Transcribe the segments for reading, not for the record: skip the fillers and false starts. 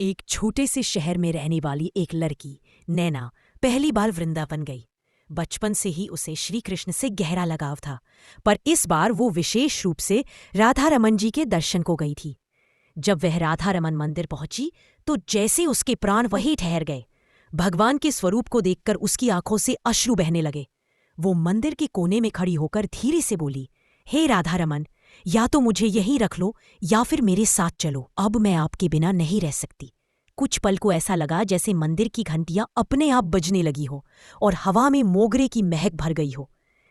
एक छोटे से शहर में रहने वाली एक लड़की नैना पहली बार वृंदावन गई। बचपन से ही उसे श्री कृष्ण से गहरा लगाव था, पर इस बार वो विशेष रूप से राधा रमन जी के दर्शन को गई थी। जब वह राधा रमन मंदिर पहुंची तो जैसे उसके प्राण वहीं ठहर गए। भगवान के स्वरूप को देखकर उसकी आंखों से अश्रु बहने लगे। वो मंदिर के कोने में खड़ी होकर धीरे से बोली, हे राधा रमन, या तो मुझे यहीं रख लो या फिर मेरे साथ चलो। अब मैं आपके बिना नहीं रह सकती। कुछ पल को ऐसा लगा जैसे मंदिर की घंटियां अपने आप बजने लगी हो और हवा में मोगरे की महक भर गई हो।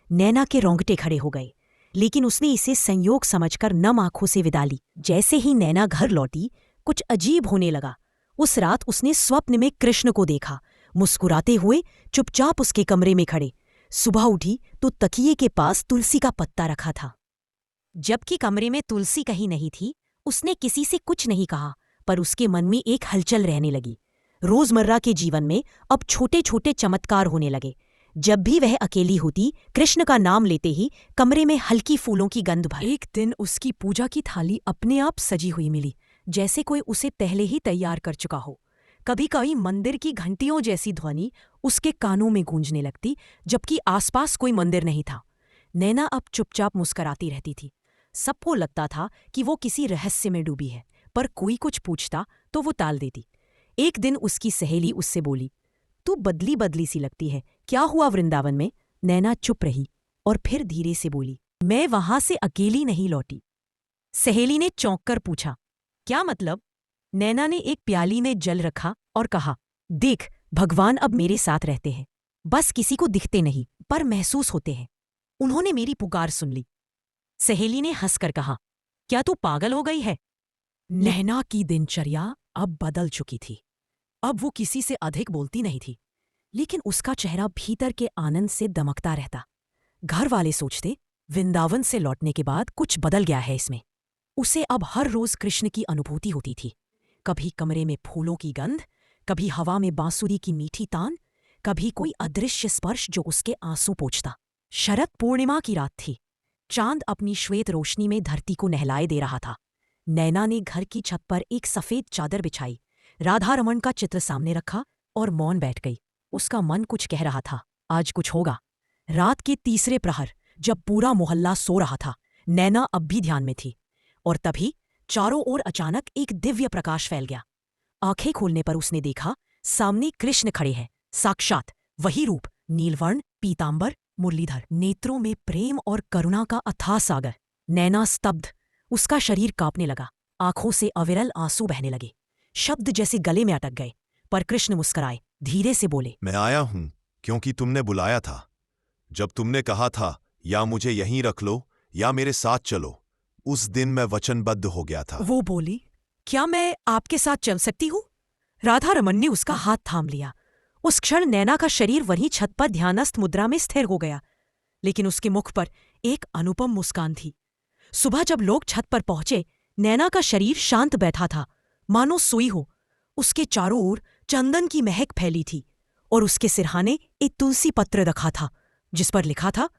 नैना के रोंगटे खड़े हो गए, लेकिन उसने इसे संयोग समझकर नम आंखों से विदा ली। जैसे ही नैना घर लौटी, कुछ अजीब होने लगा। उस रात उसने स्वप्न में कृष्ण को देखा, मुस्कुराते हुए चुपचाप उसके कमरे में खड़े। सुबह उठी तो तकिए के पास तुलसी का पत्ता रखा था। जबकि कमरे में तुलसी कहीं नहीं थी। उसने किसी से कुछ नहीं कहा, पर उसके मन में एक हलचल रहने लगी। रोजमर्रा के जीवन में अब छोटे छोटे चमत्कार होने लगे। जब भी वह अकेली होती, कृष्ण का नाम लेते ही कमरे में हल्की फूलों की गंध भर। एक दिन उसकी पूजा की थाली अपने आप सजी हुई मिली, जैसे कोई उसे पहले ही तैयार कर चुका हो। कभी कभी मंदिर की घंटियों जैसी ध्वनि उसके कानों में गूंजने लगती, जबकि आसपास कोई मंदिर नहीं था। नैना अब चुपचाप मुस्कराती रहती थी। सबको लगता था कि वो किसी रहस्य में डूबी है, पर कोई कुछ पूछता तो वो टाल देती। एक दिन उसकी सहेली उससे बोली, तू बदली बदली सी लगती है, क्या हुआ वृंदावन में? नैना चुप रही और फिर धीरे से बोली, मैं वहां से अकेली नहीं लौटी। सहेली ने चौंक कर पूछा, क्या मतलब? नैना ने एक प्याली में जल रखा और कहा, देख, भगवान अब मेरे साथ रहते हैं। बस किसी को दिखते नहीं, पर महसूस होते हैं। उन्होंने मेरी पुकार सुन ली। सहेली ने हंसकर कहा, क्या तू पागल हो गई है? नैना की दिनचर्या अब बदल चुकी थी। अब वो किसी से अधिक बोलती नहीं थी, लेकिन उसका चेहरा भीतर के आनंद से दमकता रहता। घर वाले सोचते, वृंदावन से लौटने के बाद कुछ बदल गया है इसमें। उसे अब हर रोज कृष्ण की अनुभूति होती थी। कभी कमरे में फूलों की गंध, कभी हवा में बांसुरी की मीठी तान, कभी कोई अदृश्य स्पर्श जो उसके आंसू पोंछता। शरद पूर्णिमा की रात थी। चांद अपनी श्वेत रोशनी में धरती को नहलाए दे रहा था। नैना ने घर की छत पर एक सफेद चादर बिछाई, राधा रमन का चित्र सामने रखा और मौन बैठ गई। उसका मन कुछ कह रहा था, आज कुछ होगा। रात के तीसरे प्रहर, जब पूरा मोहल्ला सो रहा था, नैना अब भी ध्यान में थी। और तभी चारों ओर अचानक एक दिव्य प्रकाश फैल गया। आंखें खोलने पर उसने देखा, सामने कृष्ण खड़े हैं, साक्षात वही रूप, नीलवर्ण, पीतांबर, मुरलीधर, नेत्रों में प्रेम और करुणा का अथाह सागर। नैना स्तब्ध, उसका शरीर कांपने लगा, आंखों से अविरल आंसू बहने लगे। शब्द जैसे गले में अटक गए, पर कृष्ण मुस्कुराए, धीरे से बोले, मैं आया हूं क्योंकि तुमने बुलाया था। जब तुमने कहा था या मुझे यहीं रख लो या मेरे साथ चलो, उस दिन मैं वचनबद्ध हो गया था। वो बोली, क्या मैं आपके साथ चल सकती हूँ? राधा रमन ने उसका हाथ थाम लिया। उस क्षण नैना का शरीर वहीं छत पर ध्यानस्थ मुद्रा में स्थिर हो गया, लेकिन उसके मुख पर एक अनुपम मुस्कान थी। सुबह जब लोग छत पर पहुंचे, नैना का शरीर शांत बैठा था, मानो सोई हो। उसके चारों ओर चंदन की महक फैली थी और उसके सिरहाने एक तुलसी पत्र रखा था, जिस पर लिखा था,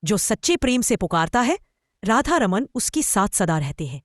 जो सच्चे प्रेम से पुकारता है, राधा रमन उसके साथ सदा रहते हैं।